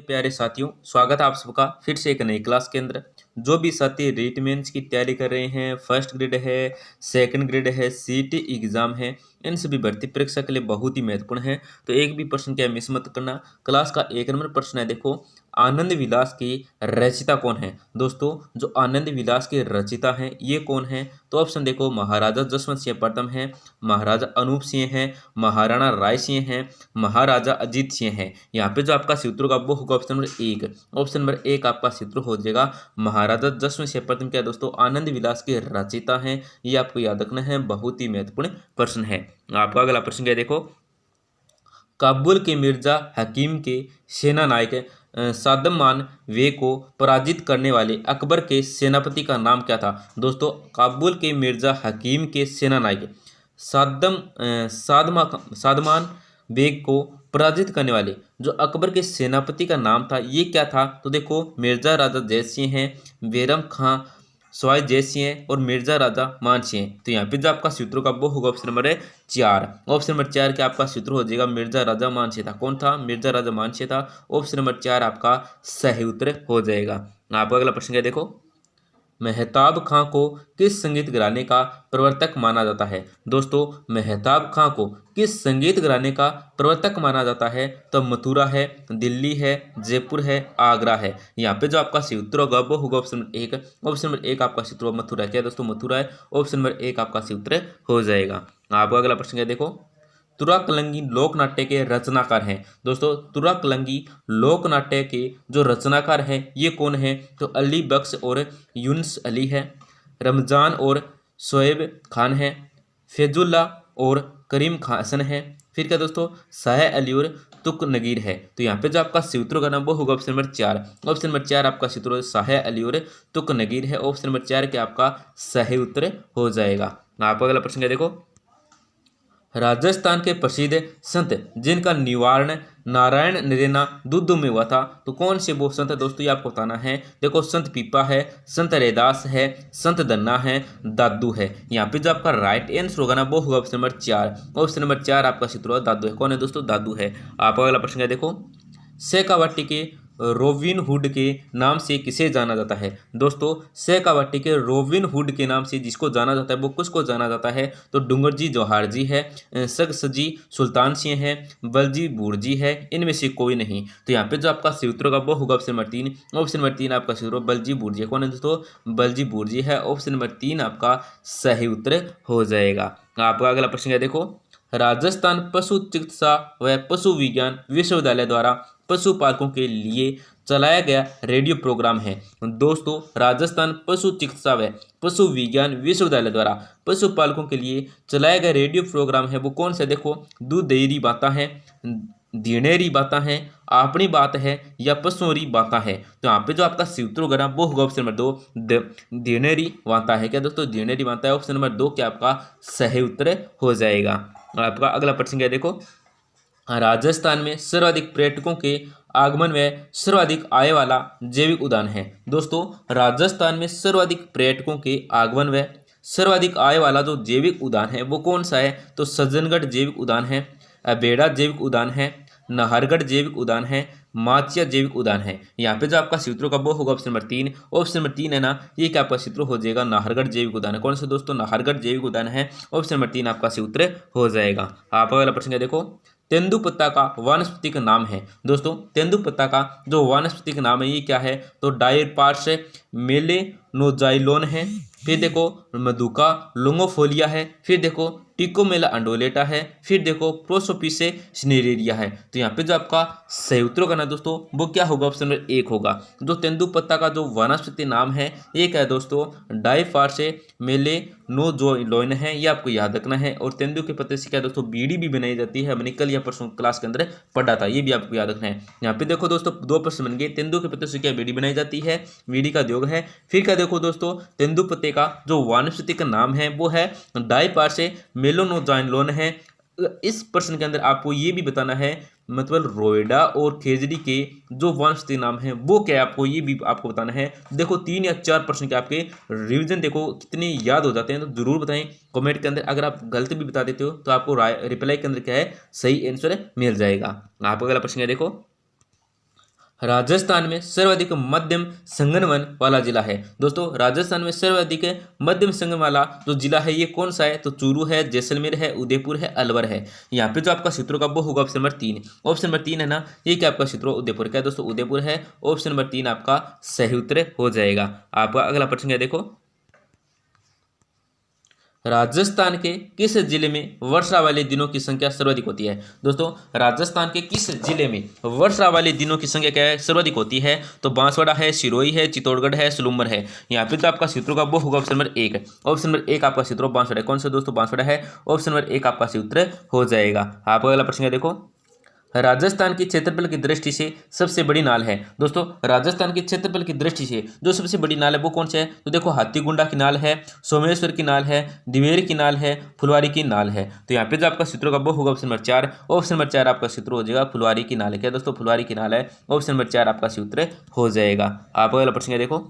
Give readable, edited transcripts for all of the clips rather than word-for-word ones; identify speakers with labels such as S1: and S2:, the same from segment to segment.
S1: प्यारे साथियों, स्वागत है आप सबका फिर से एक नई क्लास के अंदर। जो भी साथी रीट मेंस की तैयारी कर रहे हैं, फर्स्ट ग्रेड है, सेकंड ग्रेड है, सीटी एग्जाम है, इन सभी भर्ती परीक्षा के लिए बहुत ही महत्वपूर्ण है। तो एक भी प्रश्न क्या मिस मत करना। क्लास का 1 नंबर प्रश्न है, देखो आनंद विलास की रचिता कौन है। दोस्तों, जो आनंद विलास के रचिता हैं ये कौन है? तो ऑप्शन देखो, महाराजा जसवंत सिंह प्रथम है, महाराजा अनूप सिंह है, महाराणा राय सिंह है, महाराजा अजीत सिंह है। यहाँ पे जो आपका सूत्र होगा वो होगा ऑप्शन नंबर 1। ऑप्शन नंबर 1 आपका सूत्र हो जाएगा महाराजा जसवंत सिंह प्रथम। क्या दोस्तों, आनंद विलास के रचयिता हैं, ये आपको याद रखना है, बहुत ही महत्वपूर्ण प्रश्न है। आपका अगला प्रश्न क्या है, देखो काबुल के मिर्जा हकीम के सेना नायक सादमान वे को पराजित करने वाले अकबर के सेनापति का नाम क्या था। दोस्तों, काबुल के मिर्जा हकीम के सेना नायक सादमान बेग को पराजित करने वाले जो अकबर के सेनापति का नाम था ये क्या था। तो देखो, मिर्जा राजा जय सिंह हैं, बैरम खां सवाई जय सिंह है और मिर्जा राजा मान सिंह है। तो यहाँ पे जो आपका सूत्र का वो होगा ऑप्शन नंबर 4। ऑप्शन नंबर 4 के आपका सूत्र हो जाएगा मिर्जा राजा मान सिंह था। कौन था? मिर्जा राजा मान सिंह था। ऑप्शन नंबर 4 आपका सही उत्तर हो जाएगा। आपका अगला प्रश्न क्या है, देखो मेहताब खां को किस संगीत घराने का प्रवर्तक माना जाता है। दोस्तों, मेहताब खां को किस संगीत घराने का प्रवर्तक माना जाता है? तो मथुरा है, दिल्ली है, जयपुर है, आगरा है। यहाँ पे जो आपका सही उत्तर होगा वो होगा ऑप्शन नंबर 1। ऑप्शन नंबर 1 आपका सही उत्तर मथुरा है। क्या दोस्तों, मथुरा है। ऑप्शन नंबर 1 आपका सही उत्तर हो जाएगा। आपका अगला प्रश्न क्या, देखो तुराकलंगी लोक नाट्य के रचनाकार हैं। दोस्तों, तुराकलंगी लोक नाट्य के जो रचनाकार हैं ये कौन है? तो अली बख्श और यूनुस अली है, रमजान और शोएब खान है, फैजुल्ला और करीम खान हसन है, फिर क्या दोस्तों शाह अली और तुक नगीर है। तो यहाँ पे जो आपका सूत्र का नाम वो होगा ऑप्शन नंबर 4। ऑप्शन नंबर 4 आपका सूत्र शाह अली और तुक नगीर है। ऑप्शन नंबर 4 के आपका सही उत्तर हो जाएगा। आपका अगला प्रश्न क्या, देखो राजस्थान के प्रसिद्ध संत जिनका निवारण नारायण नरेना दूध में हुआ था, तो कौन से वो संत है दोस्तों, ये आपको बताना है। देखो, संत पीपा है, संत रैदास है, संत दन्ना है, दादू है। यहाँ पे जो आपका राइट आंसर होगा ना वो होगा ऑप्शन नंबर 4। ऑप्शन नंबर 4 आपका सूत्र दादू है। कौन है दोस्तों? दादू है। आपका अगला प्रश्न है, देखो शेखावाटी के रोबिन हुड के नाम से किसे जाना जाता है। दोस्तों, शेखावाटी के रोबिन हुड के नाम से जिसको जाना जाता है वो किसको जाना जाता है? तो डूंगरजी जोहार जी है, सगसजी सुल्तान सिंह है, बलजी बूरजी है, इनमें से कोई नहीं। तो यहाँ पे जो आपका सूत्र का वो होगा ऑप्शन नंबर 3। ऑप्शन नंबर 3 आपका सूत्र बलजी बूरजी है। कौन है दोस्तों? बलजी बूरजी है। ऑप्शन नंबर 3 आपका सही उत्तर हो जाएगा। आपका अगला प्रश्न है, देखो राजस्थान पशु चिकित्सा व पशु विज्ञान विश्वविद्यालय द्वारा पशुपालकों के लिए चलाया गया रेडियो प्रोग्राम है। दोस्तों, राजस्थान पशु चिकित्सा व पशु विज्ञान विश्वविद्यालय द्वारा पशुपालकों के लिए चलाया गया रेडियो प्रोग्राम है वो कौन सा? देखो, दूध डेयरी बातें हैं, दिनेरी बातें हैं, अपनी बात है या पशुरी बातें है। तो यहाँ पे जो आपका सूत्र होगा ना वो होगा ऑप्शन नंबर 2 दिनेरी बातें है। क्या दोस्तों? दिनेरी बातें है। ऑप्शन नंबर 2 क्या आपका सही उत्तर हो जाएगा। आपका अगला प्रश्न क्या, देखो राजस्थान में सर्वाधिक पर्यटकों के आगमन व सर्वाधिक आय वाला जैविक उद्यान है। दोस्तों, राजस्थान में सर्वाधिक पर्यटकों के आगमन व सर्वाधिक आय वाला जो जैविक उद्यान है वो कौन सा है? तो सज्जनगढ़ जैविक उद्यान है, बेड़ा जैविक उद्यान है, नाहरगढ़ जैविक उद्यान है, माचिया जैविक उद्यान है। यहाँ पे जो आपका सूत्रों का वो होगा ऑप्शन नंबर 3। ऑप्शन नंबर 3 है ना, ये क्या आपका सूत्र हो जाएगा नाहरगढ़ जैविक उद्यान है। कौन सा दोस्तों? नाहरगढ़ जैविक उद्यान है। ऑप्शन नंबर 3 आपका सूत्र हो जाएगा। आप अगला प्रश्न क्या, देखो तेंदुपत्ता का वानस्पतिक नाम है। दोस्तों, तेंदुपत्ता का जो वानस्पतिक नाम है ये क्या है? तो डायरपार्स मेलेनोजाइलोन है, फिर देखो मधुका लोंगोफोलिया है, फिर देखो टिकोमेला अंडोलेटा है, फिर देखो प्रोसोपिस सिनेरेरिया है। तो यहाँ पे जो आपका सही उत्तर होगा ना दोस्तों वो क्या होगा? ऑप्शन नंबर 1 होगा। जो तेंदुपत्ता का जो वनस्पति नाम है ये क्या है दोस्तों? डायफार्स मेलेनोजाइलोन है, ये आपको याद रखना है। और तेंदु के पत्ते से क्या दोस्तों बीड़ी भी बनाई जाती है। हमने कल या परसों क्लास के अंदर पढ़ा था, ये भी आपको याद रखना है। यहाँ पे देखो दोस्तों 2 प्रश्न बन गए। तेंदु के पत्ते से क्या बीड़ी बनाई जाती है? बीड़ी का उद्योग है। फिर क्या देखो दोस्तों, तेंदुपत्ते का जो वानस्पतिक नाम है वो है डायपार्स मेलोनोजाइलोन है। इस प्रश्न के अंदर आपको ये भी बताना है मतलब रोएडा और खेजड़ी के जो वनस्पति नाम है वो क्या है, आपको ये भी आपको बताना है। देखो 3 या 4 प्रश्न के आपके रिवीजन देखो कितने याद हो जाते हैं, तो जरूर बताएं कमेंट के अंदर। अगर आप गलत भी बता देते हो तो आपको रिप्लाई के अंदर क्या है सही आंसर मिल जाएगा। आपका अगला प्रश्न है, देखो राजस्थान में सर्वाधिक मध्यम संघनवन वाला जिला है। दोस्तों राजस्थान में सर्वाधिक मध्यम संघन वाला जो जिला है ये कौन सा है? तो चूरू है, जैसलमेर है, उदयपुर है, अलवर है। यहाँ पे जो आपका क्षेत्रों का वो होगा ऑप्शन नंबर 3। ऑप्शन नंबर 3 है ना, ये क्या आपका क्षेत्र उदयपुर का है दोस्तों, उदयपुर है। ऑप्शन नंबर 3 आपका सही उत्तर हो जाएगा। आपका अगला प्रश्न है, देखो राजस्थान के किस जिले में वर्षा वाले दिनों की संख्या सर्वाधिक होती है? दोस्तों राजस्थान के किस जिले में वर्षा वाले दिनों की संख्या क्या है, सर्वाधिक होती है? तो बांसवाड़ा है, सिरोही है, चित्तौड़गढ़ है, सलूम्बर है। यहाँ पे तो आपका क्षेत्रों का वो होगा ऑप्शन नंबर 1। ऑप्शन नंबर 1 आपका क्षेत्र बांसवाड़ा है। कौन सा दोस्तों? बांसवाड़ा है। ऑप्शन नंबर 1 आपका सूत्र हो जाएगा। आपका अगला प्रश्न है, देखो राजस्थान की क्षेत्रफल की दृष्टि से सबसे बड़ी नाल है। दोस्तों राजस्थान के क्षेत्रफल की दृष्टि से जो सबसे बड़ी नाल है वो कौन सा है? तो देखो हाथीगुंडा की नाल है, सोमेश्वर की नाल है, दिवेर की नाल है, फुलवारी की नाल है। तो यहाँ पे जो आपका सूत्रों का वो होगा ऑप्शन नंबर 4। ऑप्शन नंबर 4 आपका सूत्र हो जाएगा फुलवारी की नाल है। क्या दोस्तों? फुलवारी की नाल है। ऑप्शन नंबर 4 आपका सूत्र हो जाएगा। आपका अगला प्रश्न है, देखो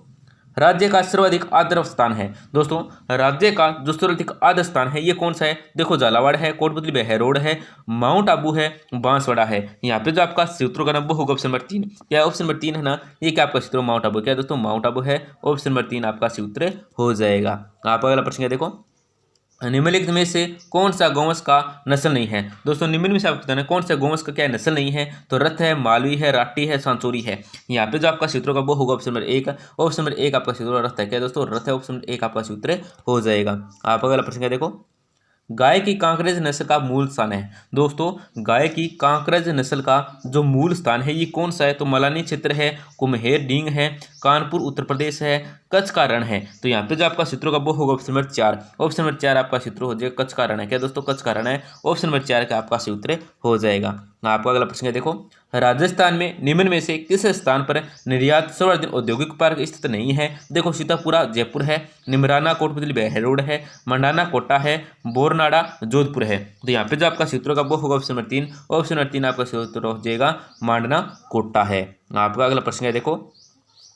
S1: राज्य का सर्वाधिक आर्द्र स्थान है। दोस्तों राज्य का जो सर्वाधिक आर्द्र स्थान है ये कौन सा है? देखो झालावाड़ है, कोटपुतली बहरोड है, माउंट आबू है, बांसवाड़ा है। यहाँ पे जो आपका सूत्रों का नंबर होगा ऑप्शन नंबर 3। क्या ऑप्शन नंबर 3 है ना, ये क्या आपका सूत्र माउंट आबू? क्या दोस्तों? माउंट आबू है। ऑप्शन नंबर 3 आपका सूत्र हो जाएगा। आपका अगला प्रश्न है, देखो निम्नलिखित में से कौन सा गौवंश का नस्ल नहीं है? दोस्तों निम्न में से आपको बताना है कौन सा गौवंश का क्या नस्ल नहीं है? तो रथ है, मालवी है, राठी है, सांचोरी है। यहाँ पे जो आपका सूत्रों का वो होगा ऑप्शन नंबर 1। ऑप्शन नंबर 1 आपका सूत्र रथ है। क्या दोस्तों? रथ है। ऑप्शन नंबर 1 आपका सूत्र हो जाएगा। आप अगला प्रश्न क्या, देखो गाय की कांकरेज नस्ल का मूल स्थान है। दोस्तों गाय की कांकरेज नस्ल का जो मूल स्थान है ये कौन सा है? तो मलानी क्षेत्र है, कुम्हेर डींग है, कानपुर उत्तर प्रदेश है, कच्छ का रण है। तो यहाँ पे जो आपका सूत्रों का वो होगा ऑप्शन नंबर 4। ऑप्शन नंबर 4 आपका सूत्र हो जाएगा कच्छ का रण है। क्या दोस्तों? कच्छ का रण है। ऑप्शन नंबर 4 का आपका सूत्र हो जाएगा। आपका अगला प्रश्न है, देखो राजस्थान में निम्न में से किस स्थान पर निर्यात संवर्धन औद्योगिक पार्क स्थित नहीं है? देखो सीतापुरा जयपुर है, निमराना कोटपुतली बहरोड है, मंडाना कोटा है, बोरनाड़ा जोधपुर है। तो यहाँ पे जो आपका सूत्रों का वो होगा ऑप्शन नंबर 3। ऑप्शन नंबर 3 आपका सूत्र हो जाएगा मांडना कोटा है। आपका अगला प्रश्न है, देखो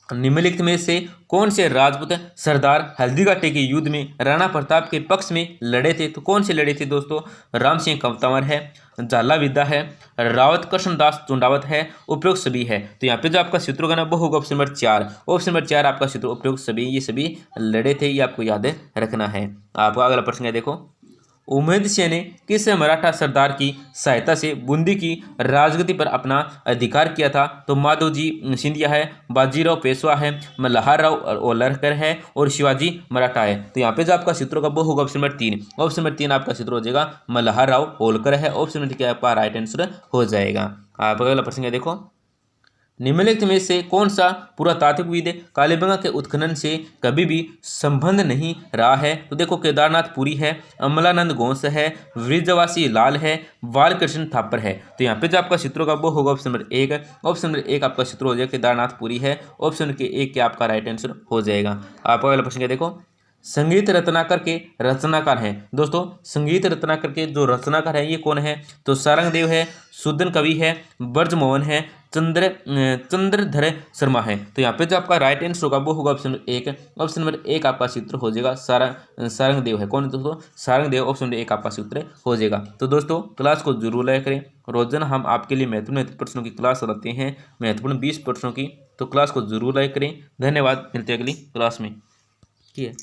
S1: निम्नलिखित में से कौन से राजपूत सरदार हल्दीघाटी के युद्ध में राणा प्रताप के पक्ष में लड़े थे? तो कौन से लड़े थे दोस्तों? राम सिंह कंवतंवर है, झाला विद्या है, रावत कृष्णदास चुंडावत है, उपयुक्त सभी है। तो यहाँ पे जो आपका सूत्रों का ना वो होगा ऑप्शन नंबर 4। ऑप्शन नंबर 4 आपका सूत्र उपयुक्त सभी, ये सभी लड़े थे, ये आपको याद रखना है। आपका अगला प्रश्न है, देखो उमेद सिंह ने किस मराठा सरदार की सहायता से बूंदी की राजगद्दी पर अपना अधिकार किया था? तो माधोजी सिंधिया है, बाजीराव पेशवा है, मल्हार राव ओलरकर है और शिवाजी मराठा है। तो यहाँ पे जो आपका सूत्रों का वो होगा ऑप्शन नंबर 3। ऑप्शन नंबर 3 आपका सूत्र हो जाएगा मल्हार राव होलकर है। ऑप्शन नंबर क्या आपका राइट आंसर हो जाएगा। आपका अगला प्रश्न है, देखो निम्नलिखित में से कौन सा पुरातात्विकविद कालीबंगा के उत्खनन से कभी भी संबंध नहीं रहा है? तो देखो केदारनाथ पुरी है, अमलानंद गोंस है, वृजवासी लाल है, बालकृष्ण थापर है। तो यहाँ पे जो आपका सूत्रों का वो होगा ऑप्शन नंबर 1। ऑप्शन नंबर 1 आपका सूत्र हो जाएगा केदारनाथ पुरी है। ऑप्शन नंबर 1 के आपका राइट आंसर हो जाएगा। आपका अगला प्रश्न क्या, देखो संगीत रत्नाकर के रचनाकार हैं। दोस्तों संगीत रत्नाकर के जो रचनाकार हैं ये कौन है? तो सारंगदेव है, सुदन कवि है, ब्रजमोहन है, चंद्रधर शर्मा है। तो यहाँ पे जो आपका राइट आंसर होगा वो होगा ऑप्शन नंबर 1। ऑप्शन नंबर 1 आपका सूत्र हो जाएगा सारंगदेव है। कौन है दोस्तों? सारंगदेव। ऑप्शन नंबर 1 आपका सूत्र हो जाएगा। तो दोस्तों क्लास को जरूर लाइक करें। रोजाना हम आपके लिए महत्वपूर्ण प्रश्नों की क्लास लाते हैं, महत्वपूर्ण 20 प्रश्नों की। तो क्लास को जरूर लाइक करें। धन्यवाद, मिलते हैं अगली क्लास में। ठीक है।